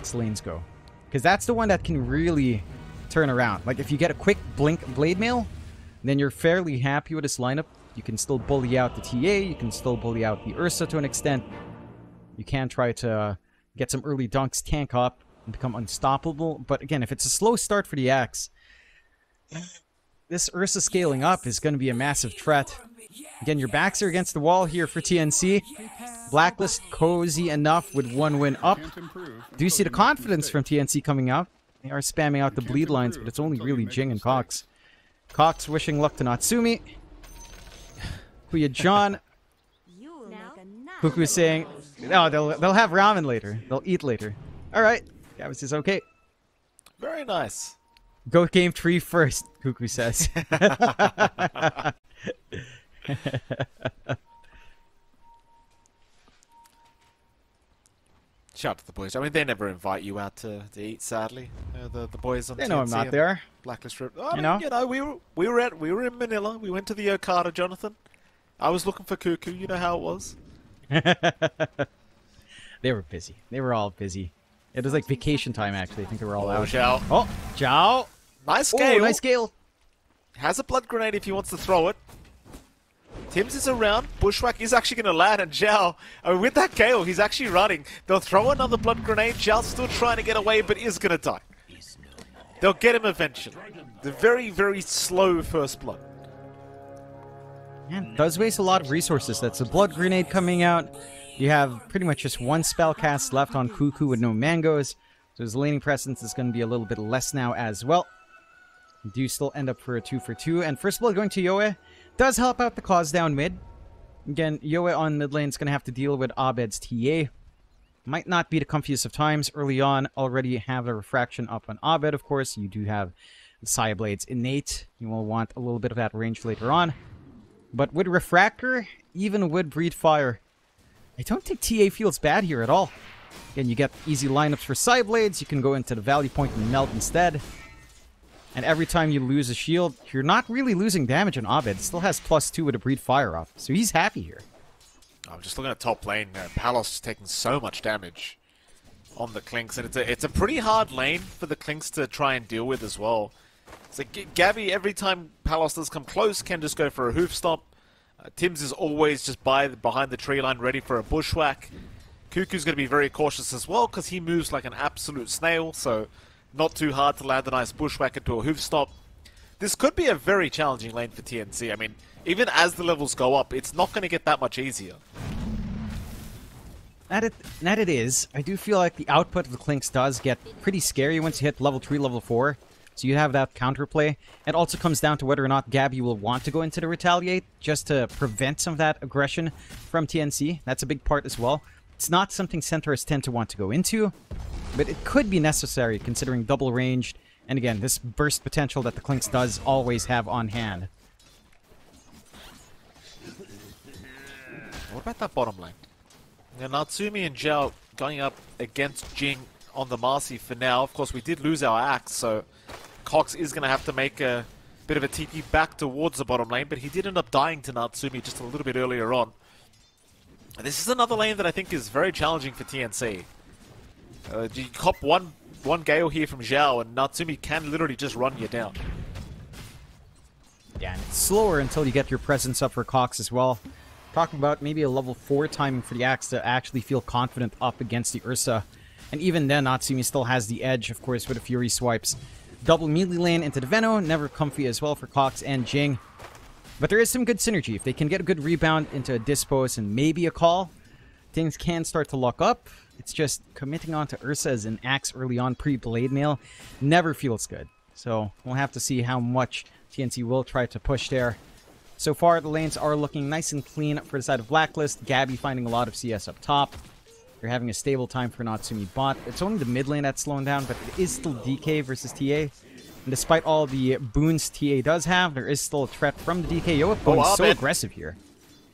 Cox lanes go. Because that's the one that can really turn around. Like, if you get a quick blink blade mail, then you're fairly happy with this lineup. You can still bully out the TA, you can still bully out the Ursa to an extent. You can try to get some early dunks, tank up, and become unstoppable. But again, if it's a slow start for the Axe, this Ursa scaling up is going to be a massive threat. Again, your backs are against the wall here for TNC. Blacklist cozy enough with one win up. Do you see the confidence from TNC coming out? They are spamming out the bleed lines, but it's only really Jing and Cox. Cox wishing luck to Natsumi. Kuya John. Kuku saying, no, they'll have ramen later. They'll eat later. Alright. Gabby says, okay. Very nice. Go game 3 first, Kuku says. Shout out to the boys. I mean, they never invite you out to eat, sadly. The boys on They know I'm not there. Blacklist trip. I mean, you know, we were in Manila. We went to the Okada, Jonathan. I was looking for Cuckoo. You know how it was. They were busy. They were all busy. It was like vacation time, actually. I think they were all out. Zhao. Oh, Zhao. Nice scale. Oh, nice scale. Has a blood grenade if he wants to throw it. Tims is around. Bushwhack is actually going to land, and Zhao, I mean, with that Gale, he's actually running. They'll throw another blood grenade. Zhao's still trying to get away, but is going to die. They'll get him eventually. The very, very slow first blood. Yeah, does waste a lot of resources. That's a blood grenade coming out. You have pretty much just one spell cast left on Cuckoo with no mangoes. So his laning presence is going to be a little bit less now as well. You do still end up for a 2-for-2. And first blood going to Yoe. Does help out the cause down mid. Again, Yoe on mid lane is going to have to deal with Abed's TA. Might not be the comfiest of times. Early on, already have a refraction up on Abed, of course. You do have the Saya Blades innate. You will want a little bit of that range later on. But with Refractor, even with Breed Fire, I don't think TA feels bad here at all. Again, you get easy lineups for Saya Blades. You can go into the Valley Point and melt instead. And every time you lose a shield, you're not really losing damage on Abed. Still has +2 with a Breed Fire up. So he's happy here. I'm just looking at top lane. Palos is taking so much damage on the Clinks. And it's a pretty hard lane for the Clinks to try and deal with as well. It's like Gabby, every time Palos does come close, can just go for a hoof stomp. Tims is always just behind the tree line, ready for a bushwhack. Cuckoo's going to be very cautious as well, because he moves like an absolute snail, so not too hard to land a nice bushwhack into a hoof stomp. This could be a very challenging lane for TNC. I mean, even as the levels go up, it's not going to get that much easier. That it is. I do feel like the output of the Clinks does get pretty scary once you hit level 3, level 4. So you have that counterplay. It also comes down to whether or not Gabby will want to go into the Retaliate just to prevent some of that aggression from TNC. That's a big part as well. It's not something Centaurs tend to want to go into, but it could be necessary considering double ranged. And again, this burst potential that the Clinks does always have on hand. What about that bottom lane? Now, Natsumi and Zhao going up against Jing on the Marcy for now. Of course, we did lose our Axe, so Cox is going to have to make a bit of a TP back towards the bottom lane, but he did end up dying to Natsumi just a little bit earlier on. This is another lane that I think is very challenging for TNC. You cop one Gale here from Zhao, and Natsumi can literally just run you down. Yeah, and it's slower until you get your presence up for Cox as well. Talking about maybe a level 4 timing for the Axe to actually feel confident up against the Ursa. And even then, Natsumi still has the edge, of course, with the Fury swipes. Double melee lane into the Veno, never comfy as well for Cox and Jing. But there is some good synergy. If they can get a good rebound into a Dispose and maybe a call, things can start to lock up. It's just committing onto Ursa as an Axe early on pre-Blade Mail never feels good. So we'll have to see how much TNC will try to push there. So far, the lanes are looking nice and clean for the side of Blacklist. Gabby finding a lot of CS up top. They're having a stable time for Natsumi bot. It's only the mid lane that's slowing down, but it is still DK versus TA. And despite all the boons TA does have, there is still a threat from the DK. Yoa going so aggressive here.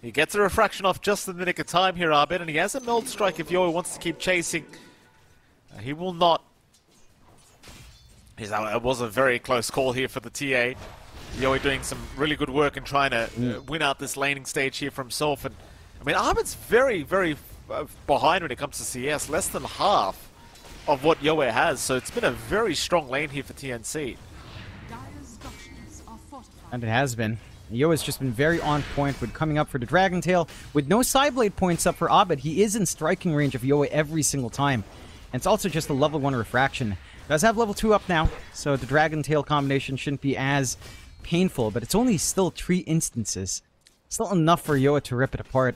He gets a refraction off just in the nick of time here, Abed, and he has a meld strike if Yoa wants to keep chasing. He will not. It was a very close call here for the TA. Yoa doing some really good work in trying to win out this laning stage here for himself. And I mean, Abed's very, very behind when it comes to CS, less than half of what Yoe has. So it's been a very strong lane here for TNC. And it has been. Yo has just been very on point with coming up for the Dragon Tail. With no Sideblade points up for Abed, he is in striking range of Yoe every single time. And it's also just a level 1 refraction. Does have level 2 up now, so the Dragon Tail combination shouldn't be as painful, but it's only still 3 instances. Still enough for Yoa to rip it apart.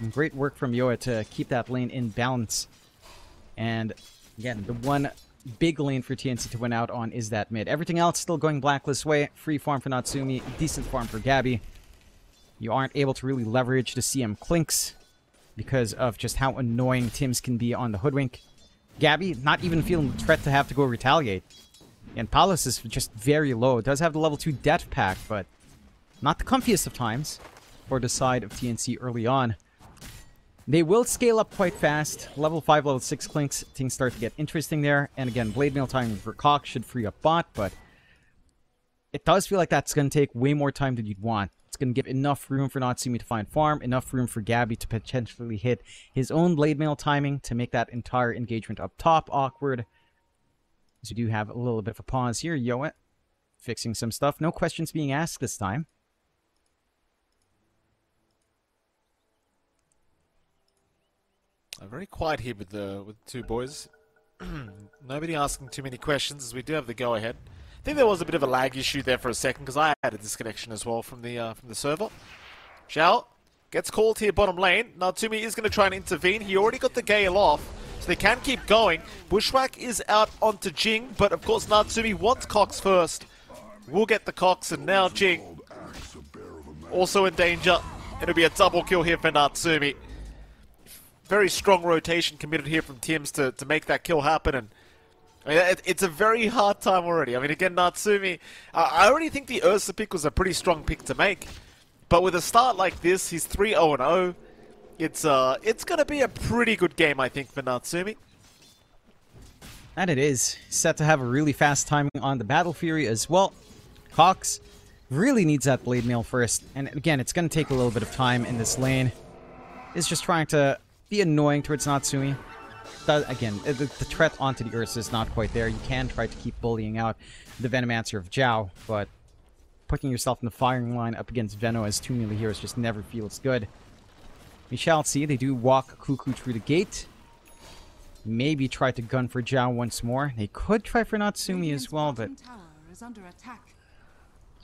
And great work from Yoa to keep that lane in balance. And again, the one big lane for TNC to win out on is that mid. Everything else still going Blacklist way. Free farm for Natsumi, decent farm for Gabby. You aren't able to really leverage the CM Clinks because of just how annoying Tims can be on the Hoodwink. Gabby, not even feeling the threat to have to go retaliate. And Palos is just very low. It does have the level 2 Death Pack, but not the comfiest of times for the side of TNC early on. They will scale up quite fast. Level 5, level 6 Clinks, things start to get interesting there. And again, Blade Mail timing for Cox should free up bot, but it does feel like that's going to take way more time than you'd want. It's going to give enough room for Natsumi to find farm, enough room for Gabby to potentially hit his own Blade Mail timing to make that entire engagement up top awkward. So we do have a little bit of a pause here. Yoet fixing some stuff. No questions being asked this time. Very quiet here with the two boys. Nobody asking too many questions as we do have the go-ahead. I think there was a bit of a lag issue there for a second because I had a disconnection as well from the server. Zhao gets called here bottom lane. Natsumi is going to try and intervene. He already got the Gale off, so they can keep going. Bushwhack is out onto Jing, but of course Natsumi wants Cox first. We'll get the Cox, and now Jing also in danger. It'll be a double kill here for Natsumi. Very strong rotation committed here from Tims to make that kill happen, and I mean, it's a very hard time already. I mean, again, Natsumi, I already think the Ursa pick was a pretty strong pick to make, but with a start like this, he's 3-0-0. It's going to be a pretty good game, I think, for Natsumi. And it is. Set to have a really fast timing on the Battle Fury as well. Cox really needs that Blade Mail first, and again, it's going to take a little bit of time in this lane. It's just trying to be annoying towards Natsumi. Again, the threat onto the Ursa is not quite there. You can try to keep bullying out the Venomancer of Zhao, but putting yourself in the firing line up against Veno as 2 melee heroes just never feels good. We shall see. They do walk Cuckoo through the gate. Maybe try to gun for Zhao once more. They could try for Natsumi as well, but it's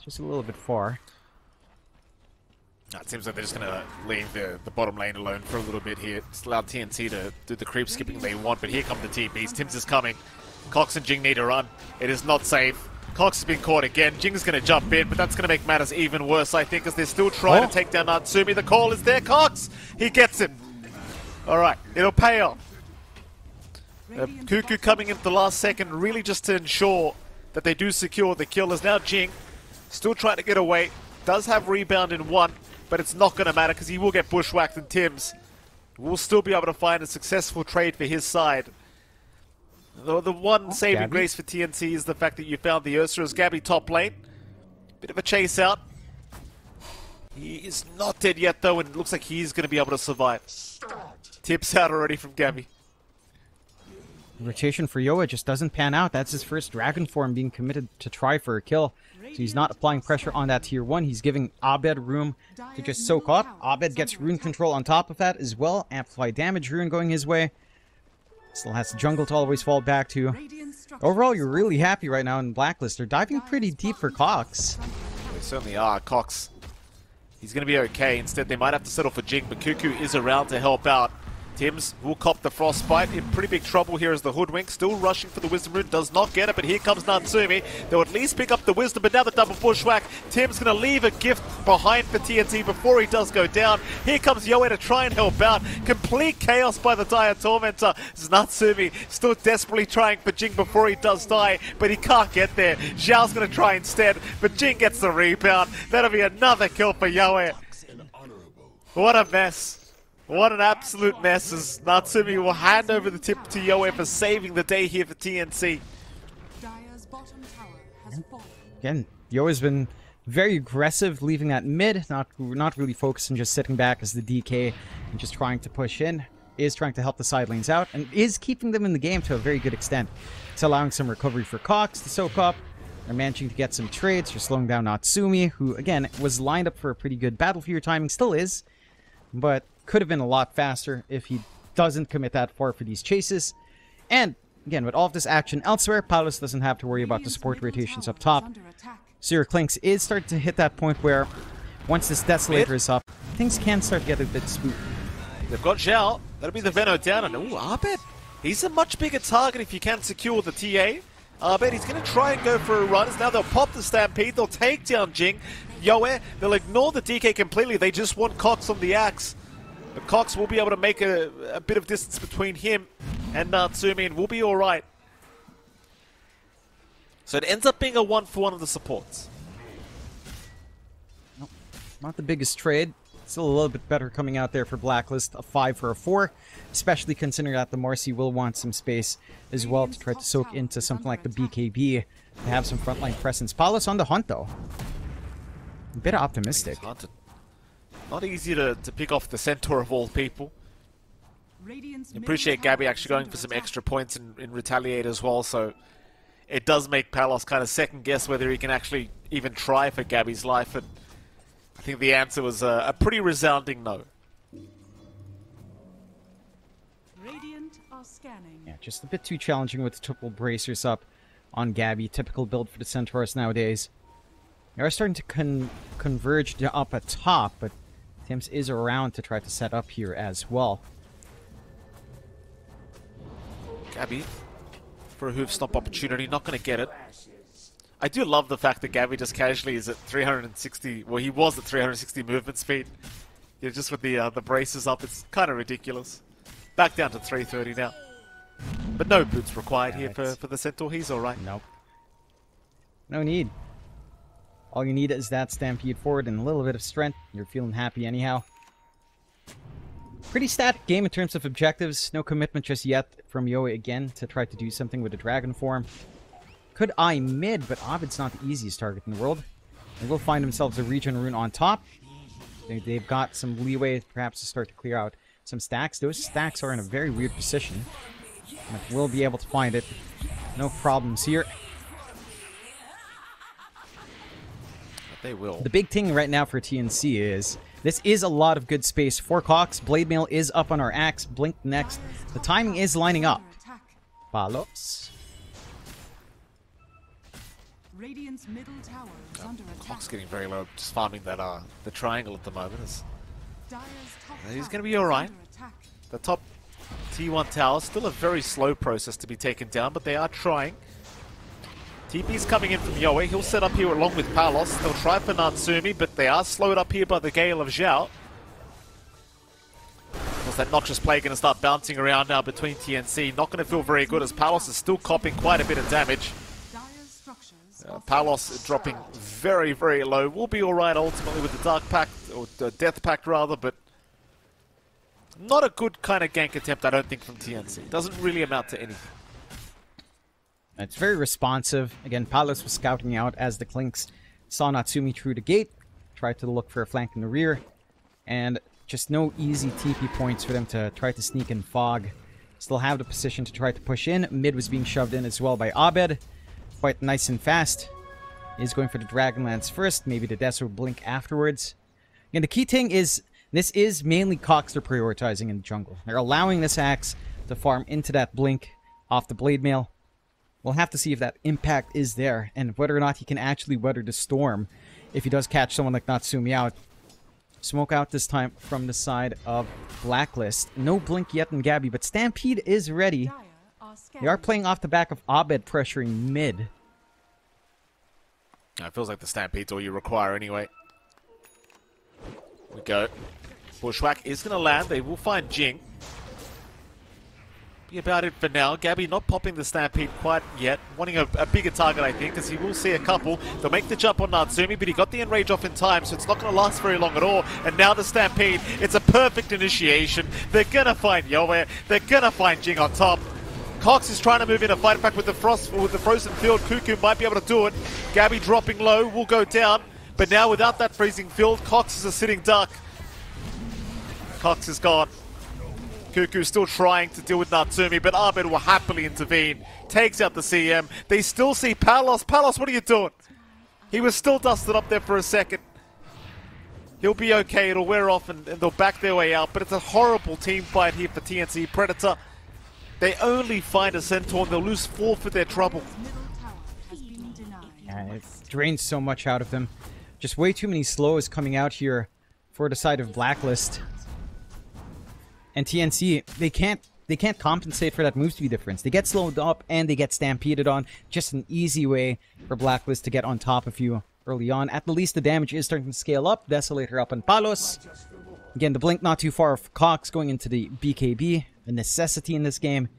just a little bit far. It seems like they're just going to leave the bottom lane alone for a little bit here. Just allow TNC to do the creep skipping they want, but here come the TPs. Tims is coming. Cox and Jing need to run. It is not safe. Cox has been caught again. Jing's going to jump in, but that's going to make matters even worse, I think, as they're still trying to take down Natsumi. The call is there. Cox! He gets it. All right, it'll pay off. Cuckoo coming in at the last second, really just to ensure that they do secure the kill. Is now Jing. Still trying to get away. Does have rebound in 1. But it's not going to matter because he will get bushwhacked, and Tims will still be able to find a successful trade for his side. The one saving grace for TNC is the fact that you found the Ursa as Gabby top lane. Bit of a chase out. He is not dead yet though, and it looks like he's going to be able to survive. Tips out already from Gabby. Rotation for Yoa just doesn't pan out. That's his first Dragon form being committed to try for a kill. So he's not applying pressure on that tier 1. He's giving Abed room to just soak up. Abed gets rune control on top of that as well. Amplify damage rune going his way. Still has the jungle to always fall back to. Overall, you're really happy right now in Blacklist. They're diving pretty deep for Cox. They certainly are. Cox, he's going to be okay. Instead, they might have to settle for Jing, but Cuckoo is around to help out. Tims will cop the Frostbite, in pretty big trouble here as the Hoodwink, still rushing for the Wisdom Rune, does not get it, but here comes Natsumi. They'll at least pick up the Wisdom, but now the double bushwhack. Tim's going to leave a gift behind for TNT before he does go down. Here comes Yoe to try and help out. Complete chaos by the Dire Tormentor. Natsumi still desperately trying for Jing before he does die, but he can't get there. Zhao's going to try instead, but Jing gets the rebound. That'll be another kill for Yoe. What a mess. What an absolute mess, as Natsumi will hand over the tip to Yoe for saving the day here for TNC. Again, Yoe's been very aggressive, leaving that mid, not really focused on just sitting back as the DK and just trying to push in. is trying to help the side lanes out and is keeping them in the game to a very good extent. It's allowing some recovery for Cox to soak up. They're managing to get some trades. They're slowing down Natsumi, who, again, was lined up for a pretty good battle for your timing. Still is, but could have been a lot faster if he doesn't commit that far for these chases. And, again, with all of this action elsewhere, Palos doesn't have to worry about the support rotations up top. So your Clinks is starting to hit that point where, once this Desolator is up, things can start to get a bit spooky. They've got Zhao. That'll be the Veno down. And, ooh, Abed. He's a much bigger target if you can secure the TA. Abed, he's going to try and go for a run. Now they'll pop the Stampede. They'll take down Jing. Yoe, they'll ignore the DK completely. They just want Cox on the axe. But Cox will be able to make a bit of distance between him and Natsumi, and we'll be alright. So it ends up being a 1-for-1 of the supports. Nope. Not the biggest trade. Still a little bit better coming out there for Blacklist. A 5 for a 4. Especially considering that the Marcy will want some space as well to try to soak into something like the BKB to have some frontline presence. Palos on the hunt, though. A bit optimistic. Not easy to pick off the Centaur of all people. Appreciate Gabby actually going for some extra points in Retaliate as well, so it does make Palos kind of second guess whether he can actually even try for Gabby's life, and I think the answer was a pretty resounding no. Yeah, just a bit too challenging with the triple bracers up on Gabby. Typical build for the Centaurs nowadays. They are starting to converge up at top, but Thames is around to try to set up here as well. Gabby, for a hoof stomp opportunity, not going to get it. I do love the fact that Gabby just casually is at 360, well, he was at 360 movement speed. Yeah, just with the braces up, it's kind of ridiculous. Back down to 330 now. But no boots required here for the Centaur, he's alright. Nope. No need. All you need is that Stampede forward and a little bit of strength. You're feeling happy anyhow. Pretty static game in terms of objectives. No commitment just yet from Yoe again to try to do something with the Dragon form. Could eye mid, but Abed's not the easiest target in the world. They will find themselves a regen rune on top. They've got some leeway perhaps to start to clear out some stacks. Those stacks are in a very weird position. But we'll be able to find it. No problems here. They will. The big thing right now for TNC is this is a lot of good space for Cox. Blade Mail is up on our axe. Blink next. The timing is lining up. Palos. Radiant's middle tower is under attack. Cox getting very low, just farming that the triangle at the moment. He's going to be alright. The top T1 tower, still a very slow process to be taken down, but they are trying. TP's coming in from Yoe. He'll set up here along with Palos. They'll try for Natsumi, but they are slowed up here by the Gale of Zhao. Because that Noxious Plague going to start bouncing around now between TNC. Not going to feel very good as Palos is still copping quite a bit of damage. Palos dropping very, very low. We'll be alright ultimately with the Dark Pact, or the Death Pact rather, but not a good kind of gank attempt, I don't think, from TNC. Doesn't really amount to anything. It's very responsive. Again, Palos was scouting out as the Clinks saw Natsumi through the gate, tried to look for a flank in the rear, and just no easy TP points for them to try to sneak in fog. Still have the position to try to push in. Mid was being shoved in as well by Abed. Quite nice and fast. He's going for the Dragonlance first, maybe the Deso Blink afterwards. And the key thing is, this is mainly Cox they're prioritizing in the jungle. They're allowing this axe to farm into that Blink off the Blade Mail. We'll have to see if that impact is there, and whether or not he can actually weather the storm if he does catch someone like Natsumi out. Smoke out this time from the side of Blacklist. No Blink yet in Gabby, but Stampede is ready. They are playing off the back of Abed pressuring mid. It feels like the Stampede's all you require anyway. We go. Bushwhack is going to land. They will find Jing. Be about it for now. Gabby not popping the Stampede quite yet. Wanting a bigger target, I think, because he will see a couple. They'll make the jump on Natsumi, but he got the enrage off in time, so it's not going to last very long at all. And now the Stampede. It's a perfect initiation. They're going to find Yoe. They're going to find Jing on top. Cox is trying to move in a fight back with the frozen field. Cuckoo might be able to do it. Gabby dropping low, will go down. But now without that freezing field, Cox is a sitting duck. Cox is gone. Cuckoo still trying to deal with Natsumi, but Abed will happily intervene. Takes out the CM. They still see Palos. Palos, what are you doing? He was still dusted up there for a second. He'll be okay. It'll wear off and they'll back their way out. But it's a horrible team fight here for TNC. Predator, they only find a Centaur and they'll lose 4 for their trouble. Yeah, it drains so much out of them. Just way too many slows coming out here for the side of Blacklist. And TNC, they can't compensate for that move speed difference. They get slowed up and they get stampeded on. Just an easy way for Blacklist to get on top of you early on. At the least, the damage is starting to scale up. Desolator up on Palos. Again, the blink not too far of Cox going into the BKB. A necessity in this game.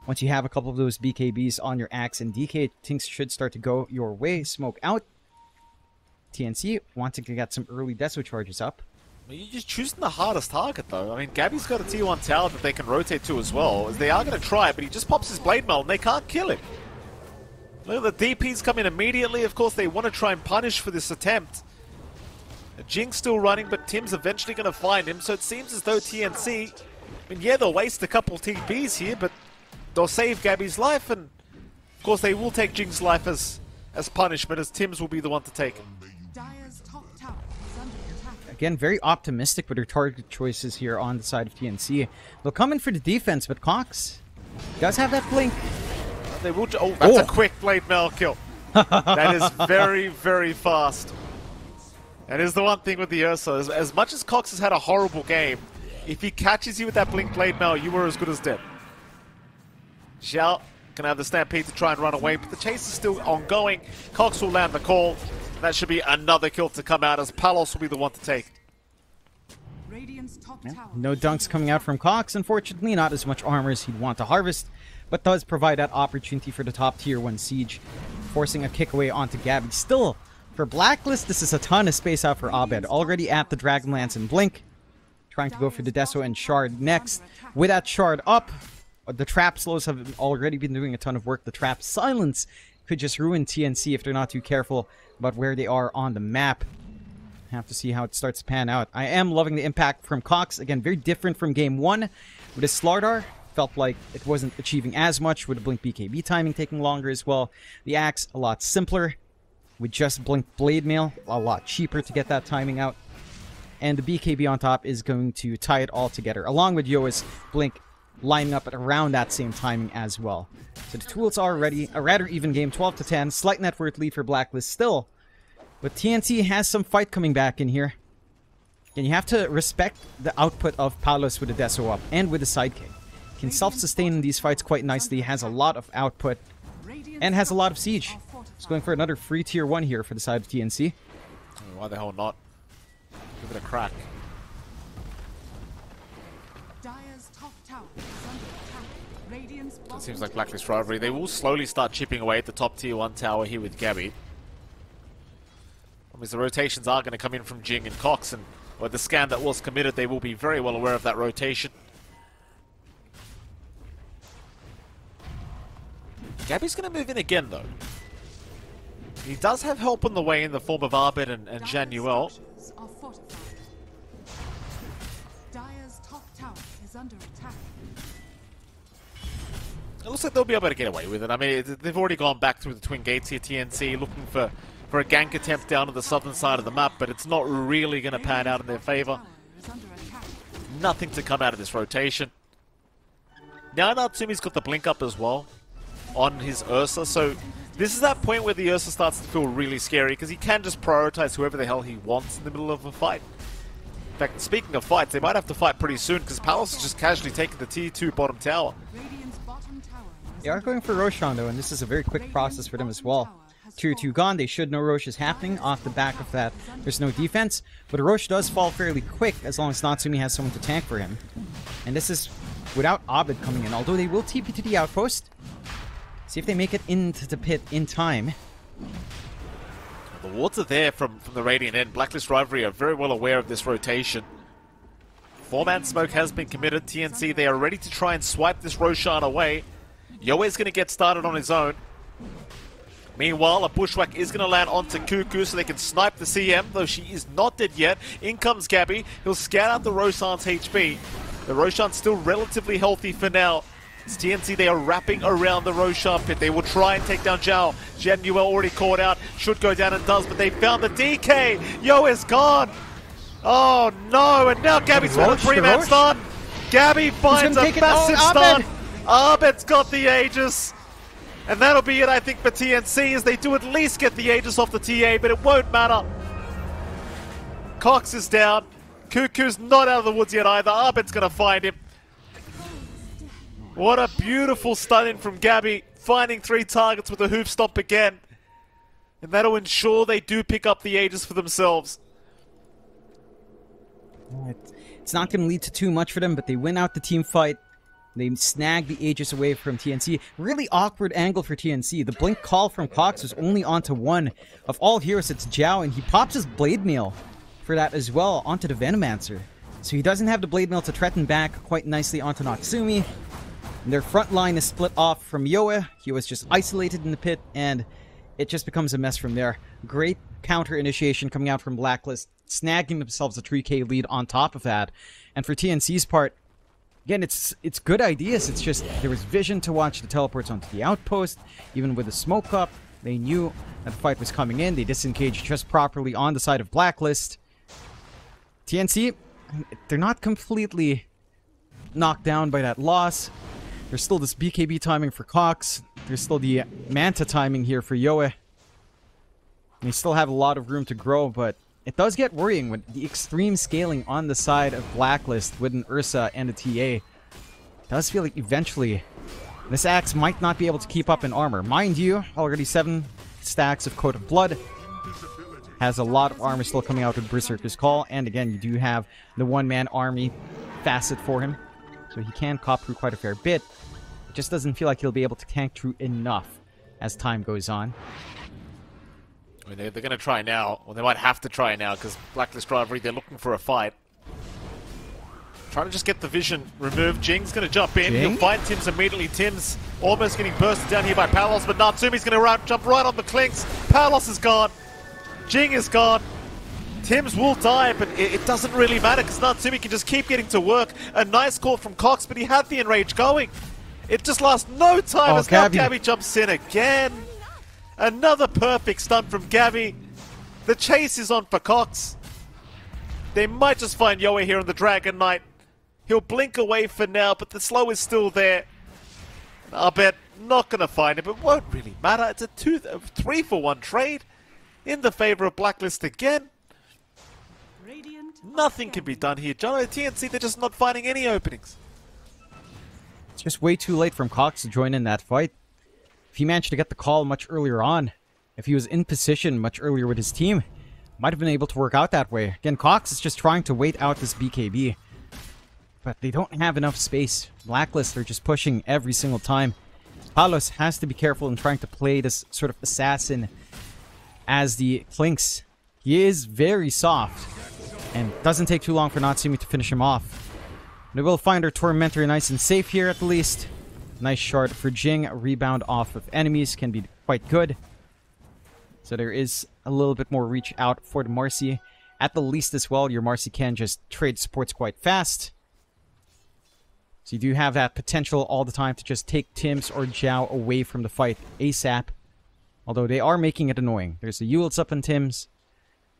Once you have a couple of those BKBs on your Axe and DK, things should start to go your way. Smoke out. TNC wanting to get some early Deso charges up. You're just choosing the hardest target, though. I mean, Gabby's got a tier 1 tower that they can rotate to as well. As they are going to try, but he just pops his Blade Mail and they can't kill him. Look at the DPs come in immediately. Of course, they want to try and punish for this attempt. Jing's still running, but Tim's eventually going to find him. So it seems as though TNC, I mean, yeah, they'll waste a couple TPs here, but they'll save Gabby's life. And, of course, they will take Jing's life as punishment, as Tim's will be the one to take it. Again, very optimistic with their target choices here on the side of TNC. They'll come in for the defense, but Cox does have that blink. They will. Oh, that's a quick Blade Mail kill. That is very, very fast. That is the one thing with the Ursa. As much as Cox has had a horrible game, if he catches you with that blink Blade Mail, you were as good as dead. Xiao can have the Stampede to try and run away, but the chase is still ongoing. Cox will land the call. That should be another kill to come out, as Palos will be the one to take. Yeah, no dunks coming out from Cox, unfortunately. Not as much armor as he'd want to harvest, but does provide that opportunity for the top tier 1 siege, forcing a kick away onto Gabby. Still, for Blacklist, this is a ton of space out for Abed. Already at the Dragonlance and Blink, trying to go for the Deso and Shard next. With that Shard up, the trap slows have already been doing a ton of work. The trap silence could just ruin TNC if they're not too careful about where they are on the map. Have to see how it starts to pan out. I am loving the impact from Cox. Again, very different from game 1. With his Slardar, felt like it wasn't achieving as much, with the Blink BKB timing taking longer as well. The Axe, a lot simpler. With just Blink Blade Mail, a lot cheaper to get that timing out. And the BKB on top is going to tie it all together, along with Yoa's Blink lining up at around that same timing as well. So the tools are ready. A rather even game, 12-10. Slight net worth lead for Blacklist still. But TNC has some fight coming back in here. And you have to respect the output of Palos with the Deso up and with the sidekick. Can self-sustain in these fights quite nicely. Has a lot of output and has a lot of siege. He's going for another free tier 1 here for the side of TNC. Why the hell not? Give it a crack. It seems like Blacklist rivalry. They will slowly start chipping away at the top tier 1 tower here with Gabby. Because the rotations are going to come in from Jing and Cox, and with the scan that was committed, they will be very well aware of that rotation. Gabby's going to move in again, though. He does have help on the way in the form of Arbit and Januel. Dire's top tower is under attack. It looks like they'll be able to get away with it. I mean, they've already gone back through the Twin Gates here, TNC, looking for a gank attempt down to the southern side of the map, but it's not really going to pan out in their favor. Nothing to come out of this rotation. Now Natsumi's got the blink up as well on his Ursa, so this is that point where the Ursa starts to feel really scary, because he can just prioritize whoever the hell he wants in the middle of a fight. In fact, speaking of fights, they might have to fight pretty soon, because Palos is just casually taking the tier 2 bottom tower. They are going for Roshan though, and this is a very quick process for them as well. Tier 2 gone, they should know Rosh is happening. Off the back of that, there's no defense, but Rosh does fall fairly quick as long as Natsumi has someone to tank for him. And this is without Abed coming in, although they will TP to the outpost. See if they make it into the pit in time. The wards are there from the Radiant end. Blacklist Rivalry are very well aware of this rotation. 4-man smoke has been committed. TNC, they are ready to try and swipe this Roshan away. Yoe's going to get started on his own. Meanwhile, a bushwhack is going to land onto Cuckoo so they can snipe the CM, though she is not dead yet. In comes Gabby. He'll scout out the Roshan's HP. The Roshan's still relatively healthy for now. It's TNC, they are wrapping around the Roshan pit. They will try and take down Zhao. Genuel already caught out, should go down and does, but they found the DK. Yo is gone. Oh no, and now Gabby's got a 3-man stun. Gabby finds a massive stun. Abed's got the Aegis. And that'll be it, I think, for TNC, as they do at least get the Aegis off the TA, but it won't matter. Cox is down. Cuckoo's not out of the woods yet either. Abed's going to find him. What a beautiful stun in from Gabby, finding 3 targets with a hoof stomp again. And that'll ensure they do pick up the Aegis for themselves. It's not going to lead to too much for them, but they win out the team fight. They snag the Aegis away from TNC. Really awkward angle for TNC. The blink call from Cox was only onto one. Of all heroes, it's Zhao, and he pops his Blade Mail for that as well onto the Venomancer. So he doesn't have the Blade Mail to threaten back quite nicely onto Natsumi. And their front line is split off from Yoe. He was just isolated in the pit, and it just becomes a mess from there. Great counter initiation coming out from Blacklist, snagging themselves a 3k lead on top of that. And for TNC's part, again, it's good ideas. It's just there was vision to watch the teleports onto the outpost. Even with the smoke up, they knew that the fight was coming in. They disengaged just properly on the side of Blacklist. TNC, they're not completely knocked down by that loss. There's still this BKB timing for Cox. There's still the Manta timing here for Yoe. They still have a lot of room to grow, but it does get worrying with the extreme scaling on the side of Blacklist with an Ursa and a TA. It does feel like eventually this Axe might not be able to keep up in armor. Mind you, already 7 stacks of Coat of Blood. Has a lot of armor still coming out with Berserker's Call. And again, you do have the one-man army facet for him. So he can cop through quite a fair bit. It just doesn't feel like he'll be able to tank through enough as time goes on. I mean, they're going to try now, or they might have to try now, because Blacklist Rivalry, they're looking for a fight. Trying to just get the vision removed. Jing's going to jump in. Jing? He'll find Tim's immediately. Tim's almost getting bursted down here by Palos, but Natsumi's going to jump right on the clinks. Palos is gone. Jing is gone. Tim's will die, but it doesn't really matter, because Natsumi can just keep getting to work. A nice call from Cox, but he had the Enrage going. It just lasts no time as now Gabby jumps in again. Another perfect stun from Gabby. The chase is on for Cox. They might just find Yoe here on the Dragon Knight. He'll blink away for now, but the slow is still there. I'll bet not going to find him, but won't really matter. It's a 3-for-1 trade in the favor of Blacklist again. Nothing can be done here. John, TNC, they're just not finding any openings. It's just way too late from Cox to join in that fight. If he managed to get the call much earlier on, if he was in position much earlier with his team, might have been able to work out that way. Again, Cox is just trying to wait out this BKB. But they don't have enough space. Blacklist are just pushing every single time. Palos has to be careful in trying to play this sort of assassin as the Clinks. He is very soft. And doesn't take too long for Natsumi to finish him off. They will find our Tormentor nice and safe here at least. Nice shard for Jing. Rebound off of enemies can be quite good. So there is a little bit more reach out for the Marcy. At the least as well, your Marcy can just trade supports quite fast. So you do have that potential all the time to just take Tims or Zhao away from the fight ASAP. Although they are making it annoying. There's the Yules up on Tims.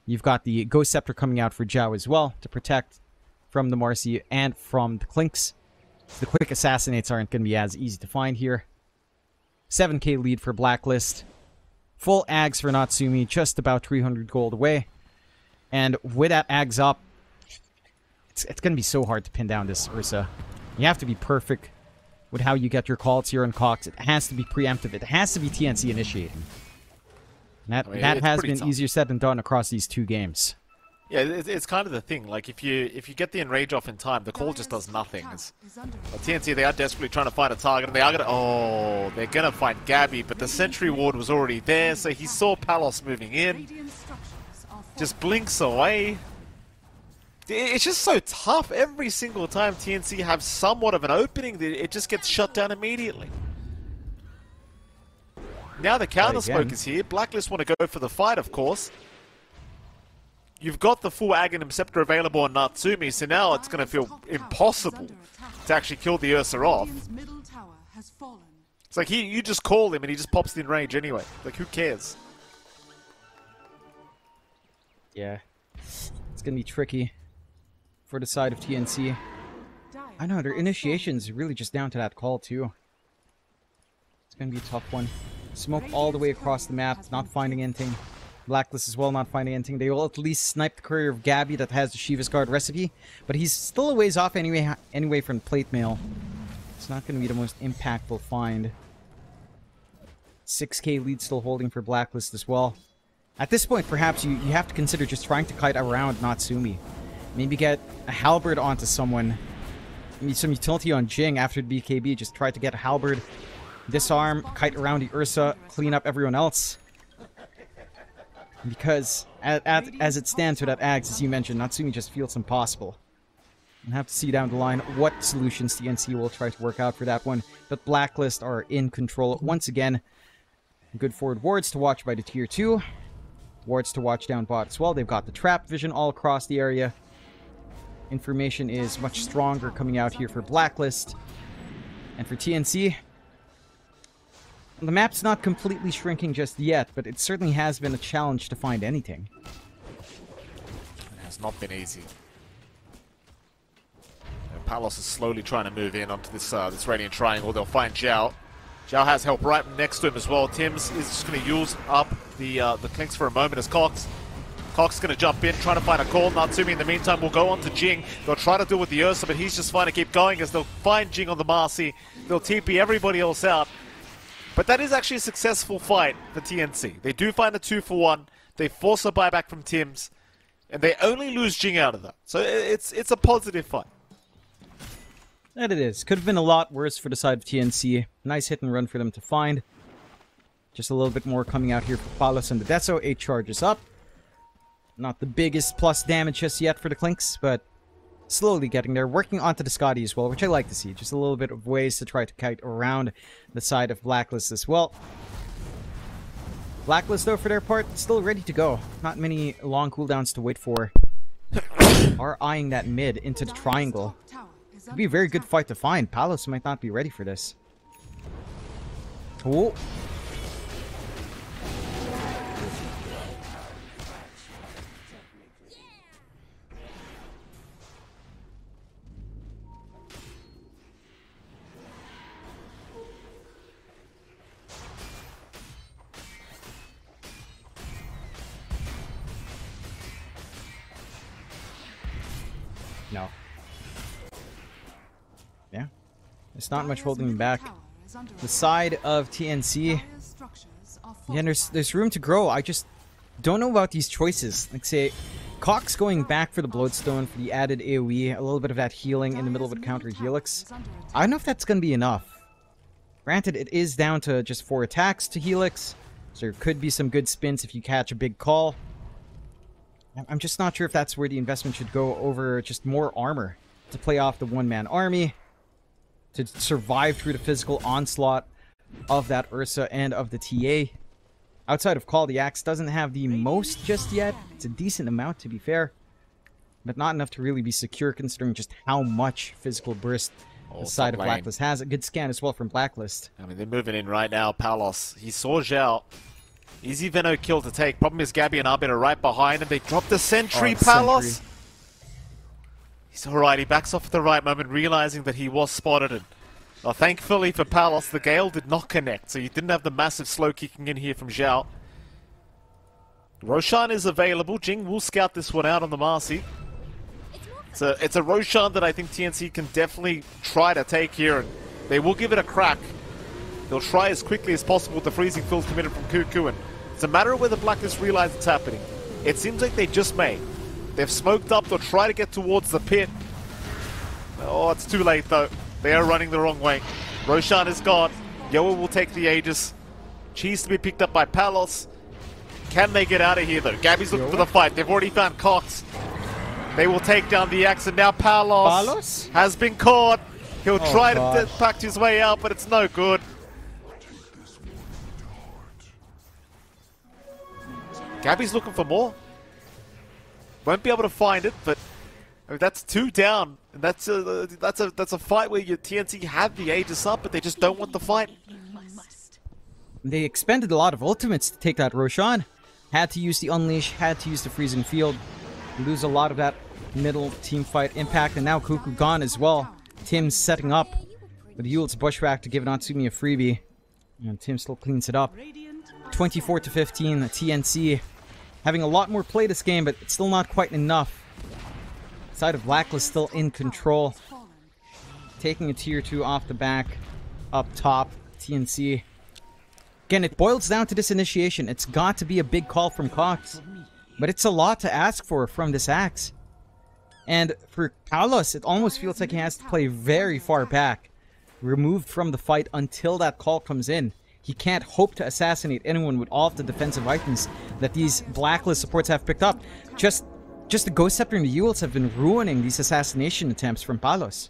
You've got the Ghost Scepter coming out for Zhao as well to protect from the Marcy and from the Clinks. The quick assassinates aren't going to be as easy to find here. 7k lead for Blacklist. Full Ags for Natsumi, just about 300 gold away. And with that Ags up, it's going to be so hard to pin down this Ursa. You have to be perfect with how you get your calls here on Cox. It has to be preemptive. It has to be TNC initiating. That has been easier said than done across these 2 games. Yeah, it's kind of the thing. Like if you get the Enrage off in time, the call just does nothing. But TNC, they are desperately trying to find a target, and they are gonna. Oh, they're gonna find Gabby, but the Sentry Ward was already there, so he saw Palos moving in. Just blinks away. It's just so tough. Every single time TNC have somewhat of an opening, it just gets shut down immediately. Now the counter smoke is here. Blacklist want to go for the fight, of course. you've got the full Aghanim Scepter available on Natsumi, so now it's going to feel impossible to actually kill the Ursa off. Radiant's middle tower has fallen. It's like you just call him and he just pops in range anyway. Like, who cares? Yeah. It's going to be tricky for the side of TNC. I know, their initiation's really just down to that call, too. It's going to be a tough one. Smoke all the way across the map, not finding anything. Blacklist as well, not finding anything. They will at least snipe the courier of Gabby that has the Shiva's Guard recipe, but he's still a ways off anyway from plate mail. It's not going to be the most impactful find. 6k lead still holding for Blacklist as well. At this point, perhaps you have to consider just trying to kite around Natsumi. Maybe get a halberd onto someone. Maybe some utility on Jing after the BKB. Just try to get a halberd, disarm, kite around the Ursa, clean up everyone else. Because, as it stands with that Ags, as you mentioned, Natsumi just feels impossible. We'll have to see down the line what solutions TNC will try to work out for that one. But Blacklist are in control once again. Good forward wards to watch by the tier 2. Wards to watch down bot as well. They've got the trap vision all across the area. Information is much stronger coming out here for Blacklist. And for TNC, the map's not completely shrinking just yet, but it certainly has been a challenge to find anything. It has not been easy. Palos is slowly trying to move in onto this Radiant Triangle. They'll find Zhao. Zhao has help right next to him as well. Tims is just going to use up the Clinks for a moment as Cox. Cox is going to jump in, trying to find a call. Natsumi, in the meantime, will go on to Jing. They'll try to deal with the Ursa, but he's just fine to keep going as they'll find Jing on the Marcy. They'll TP everybody else out. But that is actually a successful fight for TNC. They do find a 2-for-1. They force a buyback from Tims. And they only lose Jing out of that. So it's a positive fight. That it is. Could have been a lot worse for the side of TNC. Nice hit and run for them to find. Just a little bit more coming out here for Palos and the Deso. 8 charges up. Not the biggest plus damage just yet for the Clinks, but slowly getting there. Working onto the Scotty as well, which I like to see. Just a little bit of ways to try to kite around the side of Blacklist as well. Blacklist, though, for their part, still ready to go. Not many long cooldowns to wait for. Are eyeing that mid into the triangle. It'd be a very good fight to find. Palos might not be ready for this. Oh. No. Yeah. There's not much holding him back. The side of TNC, yeah, there's room to grow. I just don't know about these choices. Like, say, Cox going back for the Bloodstone for the added AoE, a little bit of that healing in the middle of a counter Helix. I don't know if that's going to be enough. Granted, it is down to just 4 attacks to Helix, so there could be some good spins if you catch a big call. I'm just not sure if that's where the investment should go over just more armor to play off the one-man army, to survive through the physical onslaught of that Ursa and of the TA. Outside of Call, the Axe doesn't have the most just yet. It's a decent amount, to be fair, but not enough to really be secure considering just how much physical burst the side of Blacklist has. A good scan as well from Blacklist. I mean, they're moving in right now. Palos, he saw Zhao. Easy Veno kill to take. Problem is Gabby and Arbit are right behind him. They drop the sentry. Palos. He's alright. He backs off at the right moment, realizing that he was spotted. And thankfully for Palos, the Gale did not connect, so you didn't have the massive slow kicking in here from Zhao. Roshan is available. Jing will scout this one out on the Marcy. It's a Roshan that I think TNC can definitely try to take here, and they will give it a crack. They'll try as quickly as possible with the freezing fields committed from Cuckoo, and it's a matter of whether Blacklist realize it's happening. It seems like they just may. They've smoked up, they'll try to get towards the pit. Oh, it's too late though. They are running the wrong way. Roshan is gone. Yoa will take the Aegis. Cheese to be picked up by Palos. Can they get out of here though? Gabby's looking for the fight. They've already found Cox. They will take down the Axe, and now Palos has been caught. He'll try to pact his way out, but it's no good. Gabby's looking for more. Won't be able to find it, but I mean, that's 2 down. And that's a fight where your TNC have the Aegis up, but they just don't want the fight. They expended a lot of ultimates to take that Roshan. Had to use the Unleash, had to use the Freezing Field. Lose a lot of that middle team fight impact, and now Cuckoo gone as well. Tim's setting up with Yule's Bushwhack to give Natsumi a freebie. And Tim still cleans it up. 24 to 15, the TNC having a lot more play this game, but it's still not quite enough. Side of Blacklist still in control. Taking a tier 2 off the back, up top, TNC. Again, it boils down to this initiation. It's got to be a big call from Cox. But it's a lot to ask for from this Axe. And for Palos, it almost feels like he has to play very far back. Removed from the fight until that call comes in. He can't hope to assassinate anyone with all of the defensive items that these Blacklist supports have picked up. Just the Ghost Scepter and the Yules have been ruining these assassination attempts from Palos.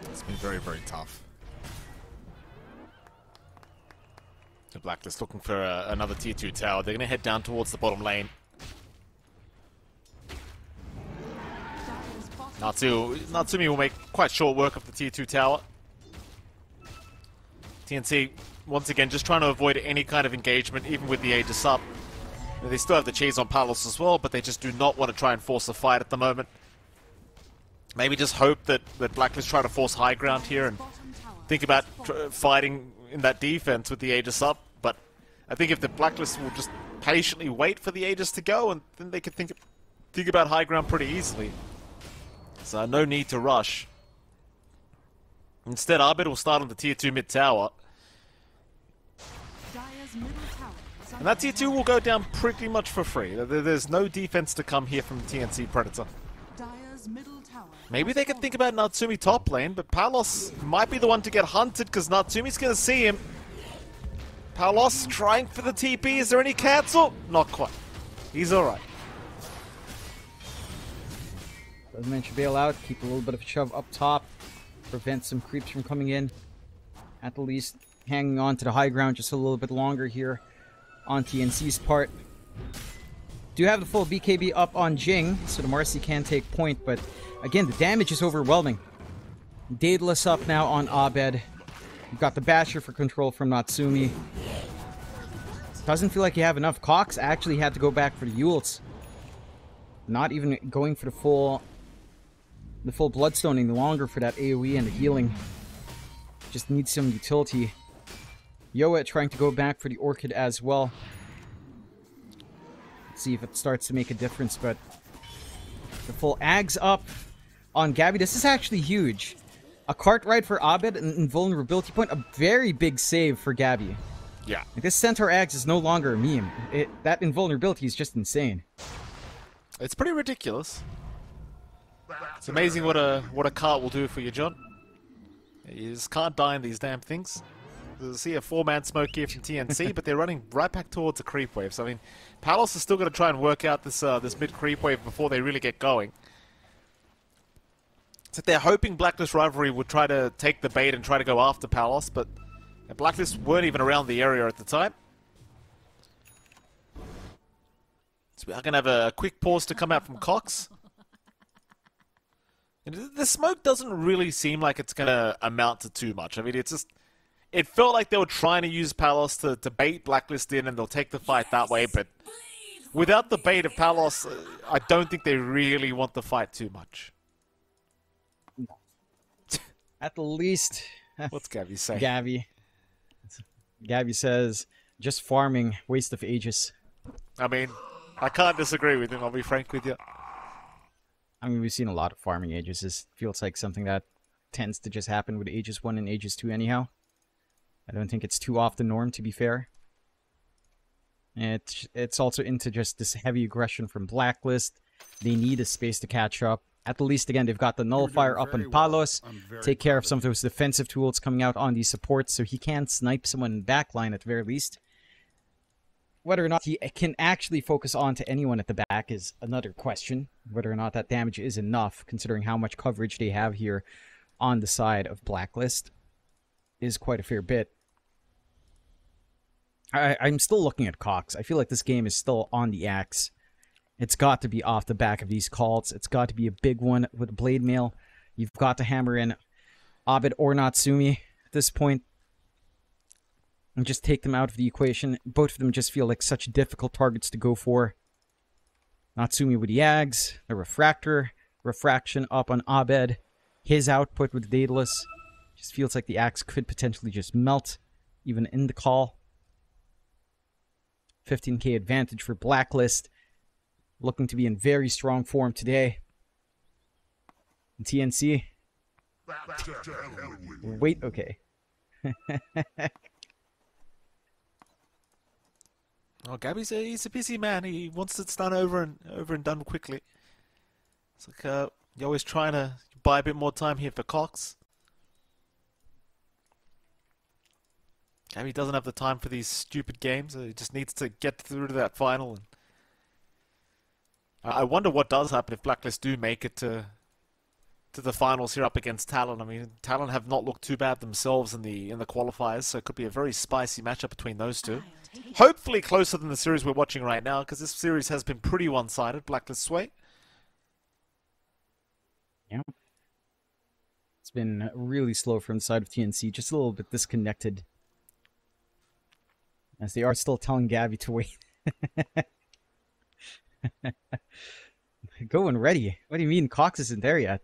It's been very, very tough. The Blacklist looking for another tier 2 tower. They're going to head down towards the bottom lane. Natsumi will make quite short work of the tier 2 tower. TNC, once again, just trying to avoid any kind of engagement, even with the Aegis up. They still have the cheese on Palos as well, but they just do not want to try and force a fight at the moment. Maybe just hope that Blacklist try to force high ground here and think about fighting in that defense with the Aegis up. But I think if the Blacklist will just patiently wait for the Aegis to go, and then they could think about high ground pretty easily. So no need to rush. Instead, Arbit will start on the tier 2 mid tower. And that tier 2 will go down pretty much for free. There's no defense to come here from TNC Predator. Maybe they can think about Natsumi top lane, but Palos might be the one to get hunted because Natsumi's going to see him. Palos trying for the TP. Is there any cancel? Not quite. He's alright. Doesn't mention bail out. Keep a little bit of a shove up top. Prevent some creeps from coming in. At the least, hanging on to the high ground just a little bit longer here on TNC's part. Do have the full BKB up on Jing, so the Marcy can take point, but again, the damage is overwhelming. Daedalus up now on Abed. You've got the Basher for control from Natsumi. Doesn't feel like you have enough. Cox actually had to go back for the Yules. Not even going for the full Bloodstoning longer for that AoE and the healing. Just needs some utility. Yoa trying to go back for the Orchid as well. Let's see if it starts to make a difference, but the full Ags up on Gabby. This is actually huge. A cart ride for Abed and invulnerability point. A very big save for Gabby. Yeah. Like, this Centaur Ags is no longer a meme. That invulnerability is just insane. It's pretty ridiculous. It's amazing what a cart will do for you, John. You just can't die in these damn things. You see a 4-man smoke here from TNC, but they're running right back towards a creep wave. So I mean, Palos is still going to try and work out this this mid creep wave before they really get going. So they're hoping Blacklist Rivalry would try to take the bait and try to go after Palos, but Blacklist weren't even around the area at the time. So we are going to have a quick pause to come out from Cox. And the smoke doesn't really seem like it's going to amount to too much. I mean, it's just... It felt like they were trying to use Palos to bait Blacklist in and they'll take the fight that way, but without the bait of Palos, I don't think they really want the fight too much. At the least... What's Gabby saying? Gabby says, just farming, waste of ages. I mean, I can't disagree with him, I'll be frank with you. I mean, we've seen a lot of farming Aegis. This feels like something that tends to just happen with Aegis 1 and Aegis 2 anyhow. I don't think it's too off the norm, to be fair. It's also into just this heavy aggression from Blacklist. They need a space to catch up. At the least, again, they've got the Nullifier up on Palos. Take care of some of those defensive tools coming out on these supports so he can snipe someone in backline at the very least. Whether or not he can actually focus on to anyone at the back is another question. Whether or not that damage is enough, considering how much coverage they have here on the side of Blacklist, is quite a fair bit. I'm still looking at Cox. I feel like this game is still on the axe. It's got to be off the back of these calls. It's got to be a big one with a blade mail. You've got to hammer in Abed or Natsumi at this point and just take them out of the equation. Both of them just feel like such difficult targets to go for. Natsumi with the Yags, the Refractor, Refraction up on Abed. His output with Daedalus just feels like the axe could potentially just melt, even in the call. 15k advantage for Blacklist. Looking to be in very strong form today. And TNC. Wait, okay. Oh, he's a busy man. He wants it done over and done quickly. It's like you're always trying to buy a bit more time here for Cox. Gabby doesn't have the time for these stupid games. He just needs to get through to that final. And I wonder what does happen if Blacklist do make it to the finals here up against Talon. I mean, Talon have not looked too bad themselves in the qualifiers, so it could be a very spicy matchup between those two. Hopefully closer than the series we're watching right now, because this series has been pretty one-sided, Blacklist sway. Yeah. It's been really slow from the side of TNC, just a little bit disconnected. As they are still telling Gabby to wait. Going ready. What do you mean Cox isn't there yet?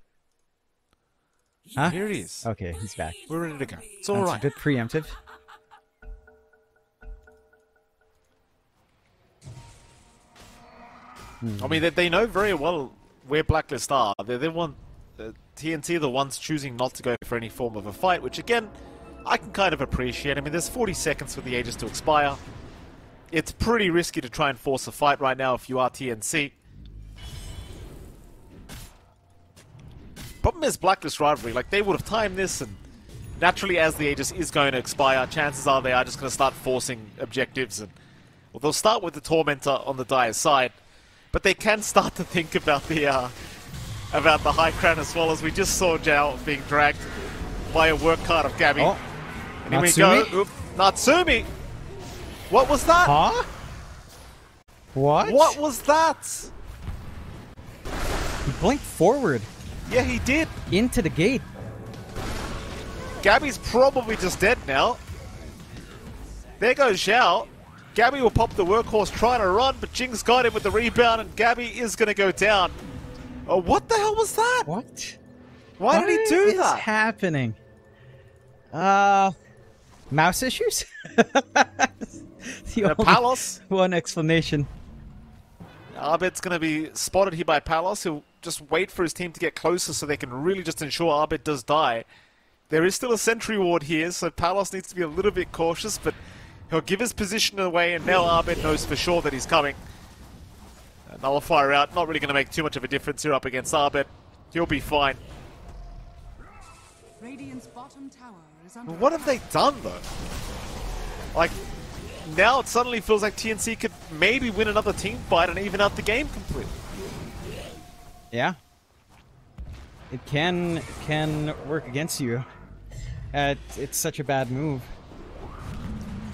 Huh? Here he is. Okay, he's back. We're ready to go. It's all right. A bit preemptive. I mean, they know very well where Blacklist are. They're the one, TNT are the ones choosing not to go for any form of a fight, which again, I can kind of appreciate. I mean, there's 40 seconds for the Aegis to expire. It's pretty risky to try and force a fight right now if you are TNC. Problem is Blacklist rivalry, like they would have timed this, and naturally as the Aegis is going to expire, chances are they are just going to start forcing objectives, and well, they'll start with the Tormentor on the Dire's side, but they can start to think about the High Crown as well, as we just saw Zhao being dragged by a work card of Gabby. Oh, and here we go. Oop, Natsumi! What was that? Huh? What? What was that? He blinked forward. Yeah, he did. Into the gate. Gabby's probably just dead now. There goes Zhao. Gabby will pop the workhorse trying to run, but Jing's got him with the rebound, and Gabby is going to go down. Oh, what the hell was that? What? Why did he do What is that? happening? Mouse issues? The only Palos. one explanation. Abed's going to be spotted here by Palos. He'll just wait for his team to get closer so they can really just ensure Abed does die. There is still a sentry ward here, so Palos needs to be a little bit cautious, but he'll give his position away, and now Abed knows for sure that he's coming. Nullifier out, not really going to make too much of a difference here up against Abed. He'll be fine. Radiant's bottom tower is under What have they done, though? Like, now it suddenly feels like TNC could maybe win another team fight and even out the game completely. Yeah. It can work against you. It's such a bad move.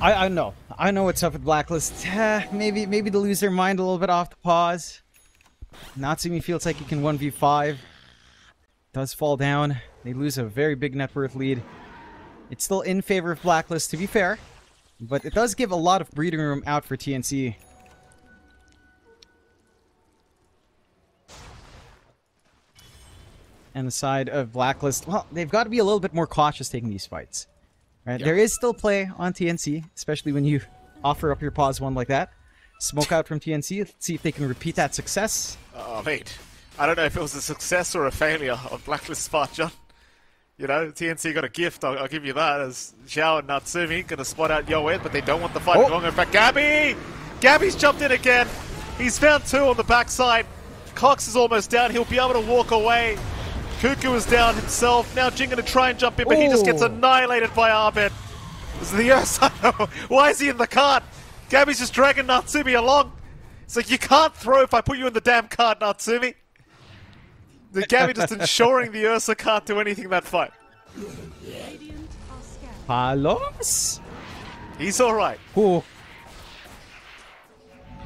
I know. I know what's up with Blacklist. Maybe they lose their mind a little bit off the pause. Natsumi feels like he can 1v5. Does fall down. They lose a very big net worth lead. It's still in favor of Blacklist, to be fair. But it does give a lot of breathing room out for TNC. And the side of Blacklist, well, they've got to be a little bit more cautious taking these fights. Right? Yep. There is still play on TNC, especially when you offer up your pause one like that. Smoke out from TNC, let's see if they can repeat that success. Oh, mate. I don't know if it was a success or a failure of Blacklist spot, John. You know, TNC got a gift, I'll give you that, as Zhao and Natsumi going to spot out Yoed, but they don't want the fight going. In fact, Gabby! Gabby's jumped in again. He's found two on the backside. Cox is almost down. He'll be able to walk away. Cuckoo is down himself. Now Jing going to try and jump in, but he just gets annihilated by Abed. This is the Ursa. Why is he in the cart? Gabby's just dragging Natsumi along. It's like, you can't throw if I put you in the damn cart, Natsumi. The Gabby just ensuring the Ursa can't do anything that fight. Palos? He's alright. Ooh.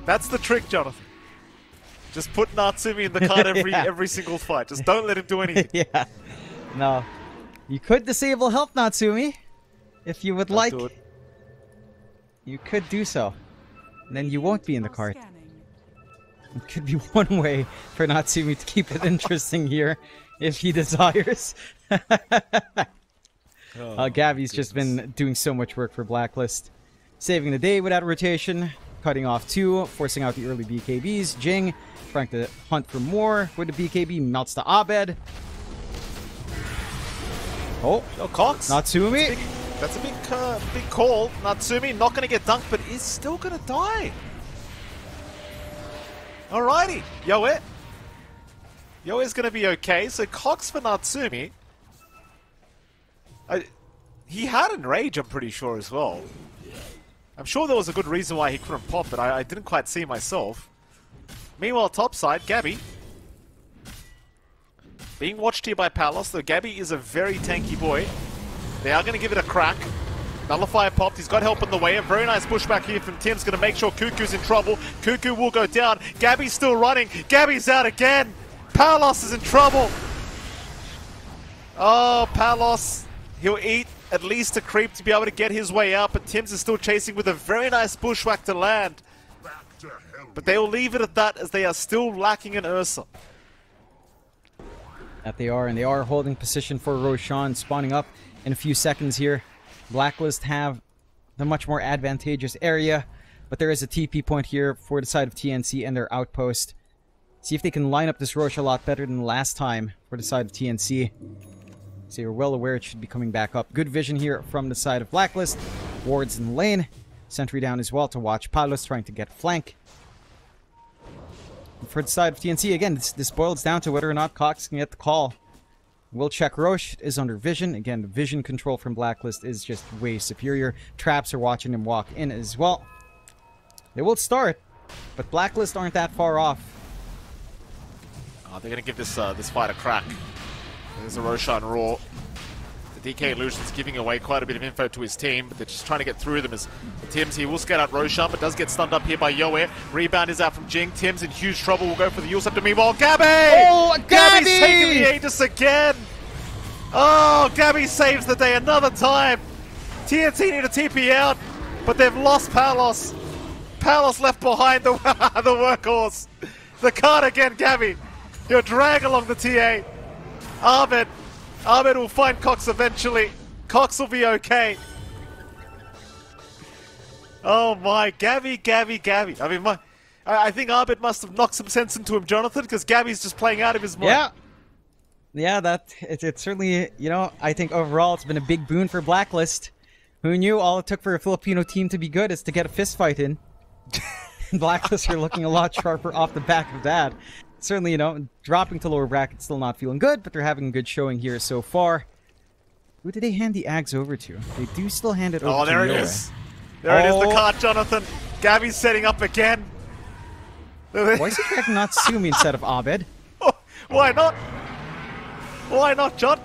That's the trick, Jonathan. Just put Natsumi in the cart every single fight. Just don't let him do anything. Yeah. No. You could disable Help Natsumi if you would like. Do it. You could do so. And then you won't be in the Now cart. scanning. It could be one way for Natsumi to keep it interesting here, if he desires. Gavi's just been doing so much work for Blacklist. Saving the day without rotation, cutting off 2, forcing out the early BKBs. Jing trying to hunt for more with the BKB, melts to Abed. Oh, Cox. Natsumi. That's a big call. Natsumi not going to get dunked, but is still going to die. Alrighty. Yoe. Yoe's going to be okay. So Cox for Natsumi. He had Enrage, I'm pretty sure, as well. I'm sure there was a good reason why he couldn't pop, but I didn't quite see myself. Meanwhile, topside, Gabby. Being watched here by Palos, though Gabby is a very tanky boy. They are going to give it a crack. Nullifier popped. He's got help in the way. A very nice pushback here from Tim's going to make sure Cuckoo's in trouble. Cuckoo will go down. Gabby's still running. Gabby's out again. Palos is in trouble. Oh, Palos. He'll eat at least a creep to be able to get his way out, but Tim's is still chasing with a very nice bushwhack to land. But they will leave it at that as they are still lacking an Ursa. That they are, and they are holding position for Roshan, spawning up in a few seconds here. Blacklist have the much more advantageous area, but there is a TP point here for the side of TNC and their outpost. See if they can line up this Rosh a lot better than last time for the side of TNC. So you're well aware it should be coming back up. Good vision here from the side of Blacklist. Wards in the lane. Sentry down as well to watch Palos trying to get flank. For the side of TNC, again, this boils down to whether or not Cox can get the call. Will check Roche is under vision. Again, the vision control from Blacklist is just way superior. Traps are watching him walk in as well. They will start, but Blacklist aren't that far off. Oh, they're going to give this this fight a crack. There's a Roshan Raw. The DK Illusion's giving away quite a bit of info to his team, but they're just trying to get through them as Tim's here will scout out Roshan, but does get stunned up here by Yoe. Rebound is out from Jing. Tim's in huge trouble. Will go for the Yule Scepter. Meanwhile, Gabby! Oh, Gabby! Gabby's taking the Aegis again! Oh, Gabby saves the day another time! TNT need a TP out, but they've lost Palos. Palos left behind the, the workhorse. The card again, Gabby. He'll drag along the TA. Ahmed will find Cox eventually. Cox will be okay. Oh my, Gabby. I mean, I think Ahmed must have knocked some sense into him, Jonathan, because Gabby's just playing out of his mind. Yeah, it's certainly, you know, I think overall it's been a big boon for Blacklist. Who knew all it took for a Filipino team to be good is to get a fist fight in. Blacklist are looking a lot sharper off the back of that. Certainly, you know, dropping to lower bracket, still not feeling good, but they're having a good showing here so far. Who did they hand the Ags over to? They do still hand it over to Oh, there it Yoe. is. There it is, the card, Jonathan. Gabby's setting up again. Why is he tracking Natsumi instead of Abed? Oh, why not? Why not, John?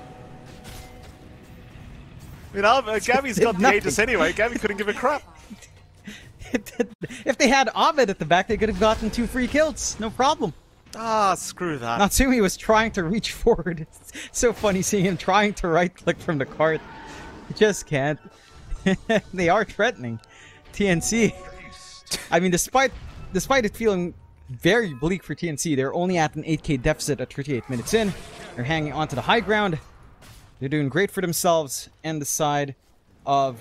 You know, Gabby's got the Aegis anyway. Gabby couldn't give a crap. If they had Abed at the back, they could have gotten 2 free kills. No problem. Ah, screw that. Natsumi was trying to reach forward. It's so funny seeing him trying to right-click from the cart. He just can't. They are threatening TNC. I mean, despite it feeling very bleak for TNC, they're only at an 8k deficit at 38 minutes in. They're hanging onto the high ground. They're doing great for themselves and the side of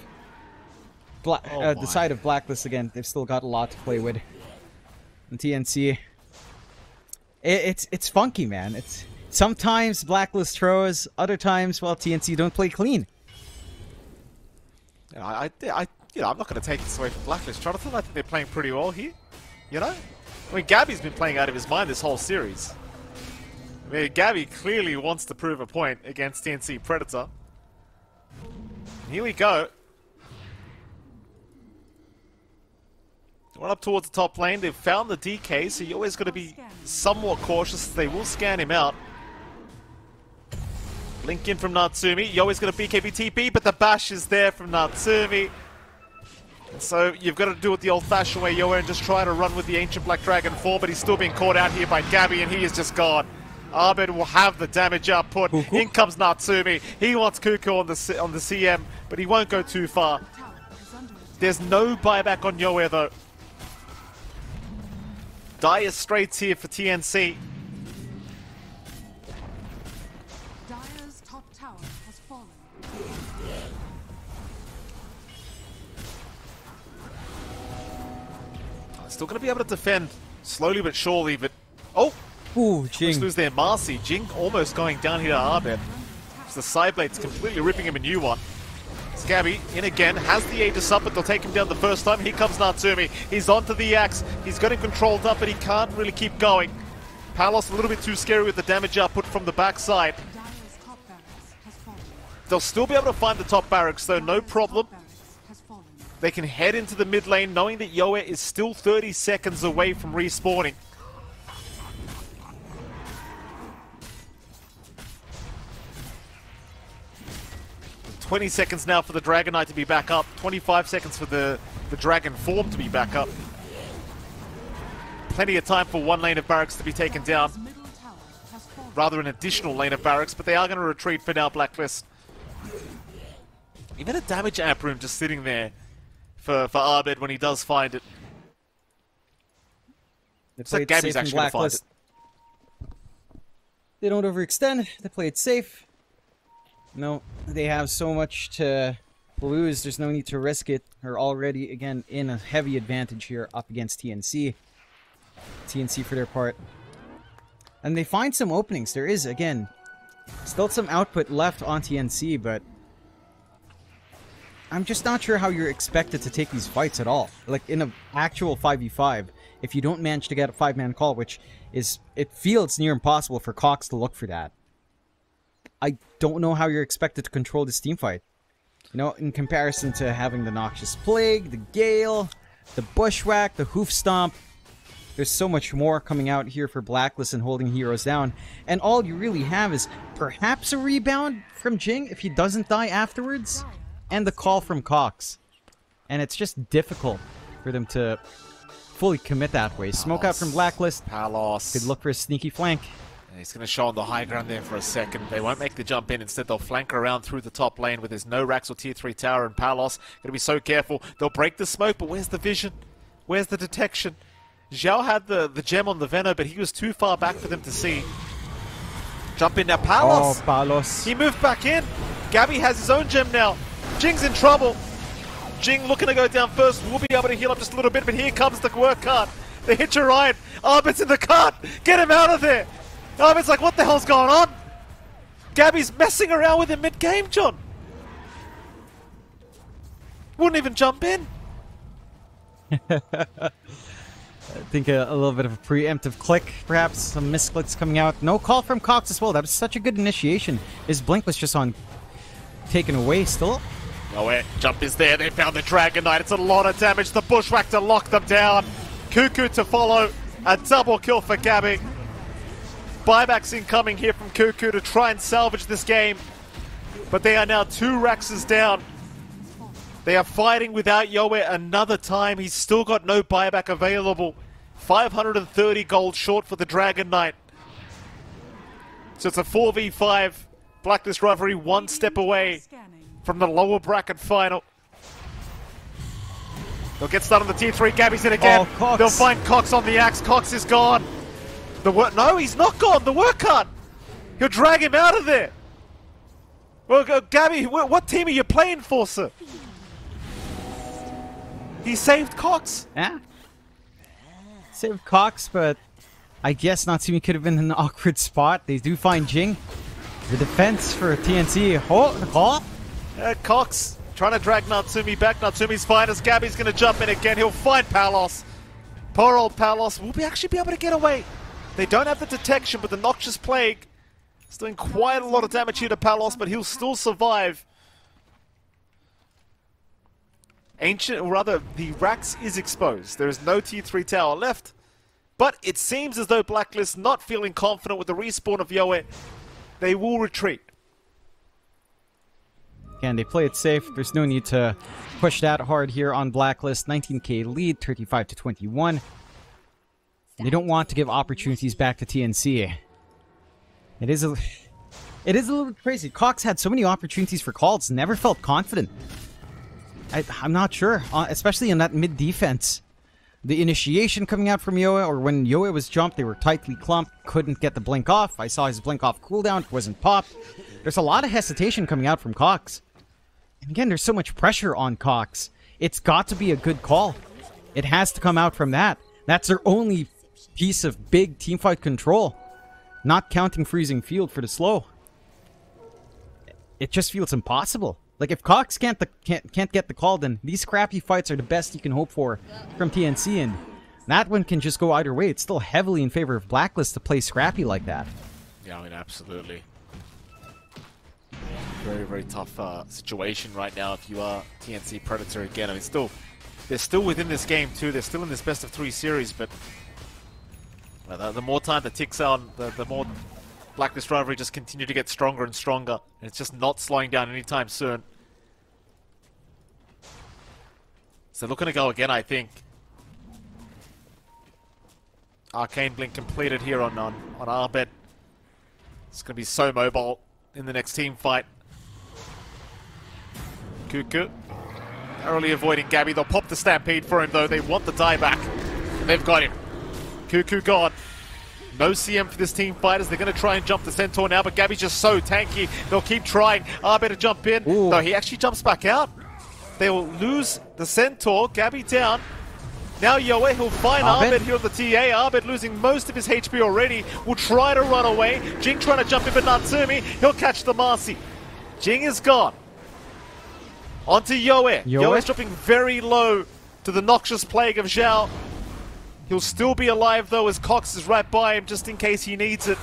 the side of Blacklist again. They've still got a lot to play with. And TNC, it's funky, man. It's sometimes Blacklist throws, other times, well, TNC don't play clean. I'm not going to take this away from Blacklist, Jonathan. I think they're playing pretty well here. You know? I mean, Gabby's been playing out of his mind this whole series. I mean, Gabby clearly wants to prove a point against TNC Predator. Here we go. Run up towards the top lane. They've found the DK, so you're always got to be somewhat cautious. They will scan him out. Link in from Natsumi. Yoe's going to BKB TP, but the bash is there from Natsumi. So you've got to do it the old-fashioned way, Yoe, and just try to run with the Ancient Black Dragon 4, but he's still being caught out here by Gabby, and he is just gone. Abed will have the damage output. In comes Natsumi. He wants Kuku on the CM, but he won't go too far. There's no buyback on Yoe, though. Dire Straits here for TNC. Dire's top tower has fallen. Still going to be able to defend slowly but surely, but... Oh! Ooh, Just Jing. lose their Marcy. Jing almost going down here to Abed. The Sideblade's completely ripping him a new one. Scabby in again, has the Aegis up, but they'll take him down the first time. Here comes Natsumi. He's onto the axe. He's got him controlled up, but he can't really keep going. Palos a little bit too scary with the damage output from the backside. Dire's top barracks has fallen. They'll still be able to find the top barracks, though, no problem. They can head into the mid lane, knowing that Yoe is still 30 seconds away from respawning. "20 seconds now for the Dragon Knight to be back up. 25 seconds for the Dragon Form to be back up. Plenty of time for one lane of barracks to be taken down. Rather an additional lane of barracks, but they are going to retreat for now, Blacklist. Even a damage amp room just sitting there for Abed when he does find it. It's like Gabby's actually going to find it. They don't overextend. They play it safe. No, they have so much to lose. There's no need to risk it. They're already, again, in a heavy advantage here up against TNC. TNC for their part. And they find some openings. There is, again, still some output left on TNC, but I'm just not sure how you're expected to take these fights at all. Like, in an actual 5v5, if you don't manage to get a 5-man call, which is, it feels near impossible for Cox to look for that. I don't know how you're expected to control this team fight. You know, in comparison to having the Noxious Plague, the Gale, the Bushwhack, the Hoof Stomp. There's so much more coming out here for Blacklist and holding heroes down. And all you really have is perhaps a rebound from Jing if he doesn't die afterwards. And the call from Cox. And it's just difficult for them to fully commit that way. Smoke out from Blacklist. Palos. Could look for a sneaky flank. He's going to show on the high ground there for a second. They won't make the jump in. Instead, they'll flank around through the top lane where there's no Rax or Tier 3 tower, and Palos going to be so careful. They'll break the smoke, but where's the vision? Where's the detection? Zhao had the gem on the Venom, but he was too far back for them to see. Jump in now, Palos! Oh, Palos. He moved back in. Gabby has his own gem now. Jing's in trouble. Jing looking to go down first. We'll be able to heal up just a little bit, but here comes the work cart. The Hitcher Ryan. Abed's in the cart. Get him out of there. Abed's like, what the hell's going on? Gabby's messing around with him mid-game, John. Wouldn't even jump in. I think a little bit of a preemptive click, perhaps. Some misclicks coming out. No call from Cox as well. That was such a good initiation. His blink was just on taken away still. Nowhere. Jump is there. They found the Dragon Knight. It's a lot of damage. The Bushwhack to lock them down. Cuckoo to follow. A double kill for Gabby. Buybacks incoming here from Cuckoo to try and salvage this game. But they are now 2 Raxes down. They are fighting without Yoe another time. He's still got no buyback available. 530 gold short for the Dragon Knight. So it's a 4v5. Blacklist rivalry 1 step away from the lower bracket final. They'll get started on the Tier 3. Gabby's in again. Oh, they'll find Cox on the axe. Cox is gone. No, he's not gone. The work cart. He'll drag him out of there. Well, Gabby, what team are you playing for, sir? He saved Cox. Yeah. Saved Cox, but I guess Natsumi could have been in an awkward spot. They do find Jing. The defense for TNC. Oh. Cox trying to drag Natsumi back. Natsumi's fine as Gabby's going to jump in again. He'll find Palos. Poor old Palos will actually be able to get away. They don't have the detection, but the Noxious Plague is doing quite a lot of damage here to Palos, but he'll still survive. Ancient, or rather, the Rax is exposed. There is no Tier 3 tower left, but it seems as though Blacklist not feeling confident with the respawn of Yoe. They will retreat. Again, they play it safe. There's no need to push that hard here on Blacklist. 19k lead, 35 to 21. They don't want to give opportunities back to TNC. It is a little bit crazy. Cox had so many opportunities for calls, never felt confident. I'm not sure, especially in that mid defense. The initiation coming out from Yoe, or when Yoe was jumped, they were tightly clumped, couldn't get the blink off. I saw his blink off cooldown, it wasn't popped. There's a lot of hesitation coming out from Cox. And again, there's so much pressure on Cox. It's got to be a good call. It has to come out from that. That's their only piece of big teamfight control. Not counting freezing field for the slow. It just feels impossible. Like, if Cox can't get the call, then these scrappy fights are the best you can hope for from TNC, and that one can just go either way. It's still heavily in favor of Blacklist to play scrappy like that. Yeah, I mean, absolutely. Very, very tough situation right now if you are TNC Predator again. I mean, they're still within this game too. They're still in this best-of-3 series, but the more time that ticks on, the more Blacklist rivalry just continue to get stronger and stronger. And it's just not slowing down anytime soon. So looking to go again, I think. Arcane Blink completed here on Arbet. It's going to be so mobile in the next team fight. Cuckoo narrowly avoiding Gabby. They'll pop the Stampede for him, though. They want the die back. And they've got him. Cuckoo gone. No CM for this team fight as they're going to try and jump the Centaur now, but Gabby's just so tanky. They'll keep trying. Arbet to jump in. Ooh. No, he actually jumps back out. They will lose the Centaur. Gabby down. Now Yoe, he'll find Arbet here on the TA. Arbet losing most of his HP already. Will try to run away. Jing trying to jump in, but Natsumi, he'll catch the Marcy. Jing is gone. Onto Yoe. Yoe's dropping very low to the noxious plague of Zhao. He'll still be alive though as Cox is right by him just in case he needs it.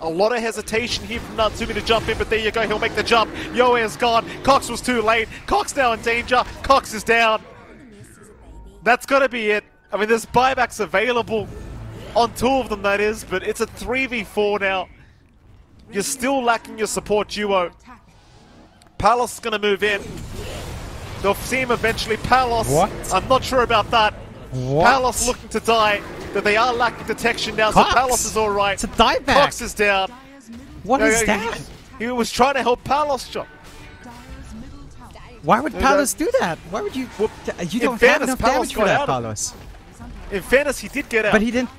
A lot of hesitation here from Natsumi to jump in, but there you go, he'll make the jump. Yoe is gone. Cox was too late. Cox now in danger. Cox is down. That's got to be it. I mean, there's buybacks available on 2 of them, that is, but it's a 3v4 now. You're still lacking your support duo. Palos is going to move in. They'll see him eventually. Palos, what? I'm not sure about that. What? Palos looking to die, but they are lacking detection now, Cox? so Palos is alright. It's a dieback. Cox is down. What is that? He was trying to help Palos jump. Why would Palos do that? Why would you? You don't have enough damage for that, Palos. In fairness, he did get out. But he didn't.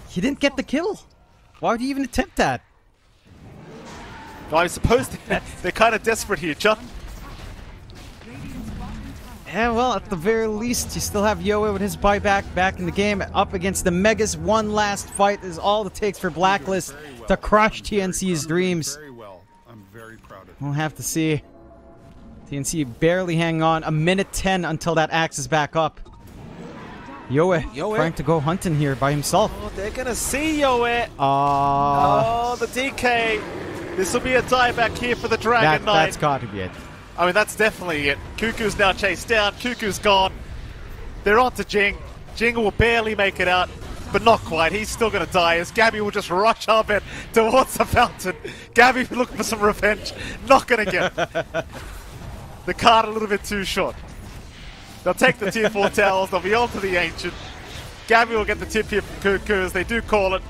He didn't get the kill. Why would he even attempt that? I suppose they're kind of desperate here, John. Yeah, well, at the very least, you still have Yoe with his buyback back in the game, up against the Megas. One last fight is all it takes for Blacklist to crush TNC's dreams. Very well. I'm very proud of you. We'll have to see. TNC barely hang on. A minute 10 until that axe is back up. Yoe trying to go hunting here by himself. Oh, they're gonna see Yoe. Oh, the DK. This will be a dieback here for the Dragon Knight. That's got to be it. I mean, that's definitely it. Cuckoo's now chased down. Cuckoo's gone. They're on to Jing. Jing will barely make it out, but not quite. He's still going to die as Gabby will just rush Arbet towards the fountain. Gabby looking for some revenge. Not going to get it. The card a little bit too short. They'll take the tier 4 towers. They'll be on to the Ancient. Gabby will get the tip here from Cuckoo as they do call it.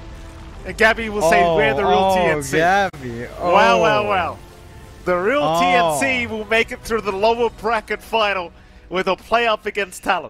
And Gabby will say, we're the real TNC. Gabby. Oh. Wow, wow, wow. The real TNC will make it through the lower bracket final where they'll play up against Talon.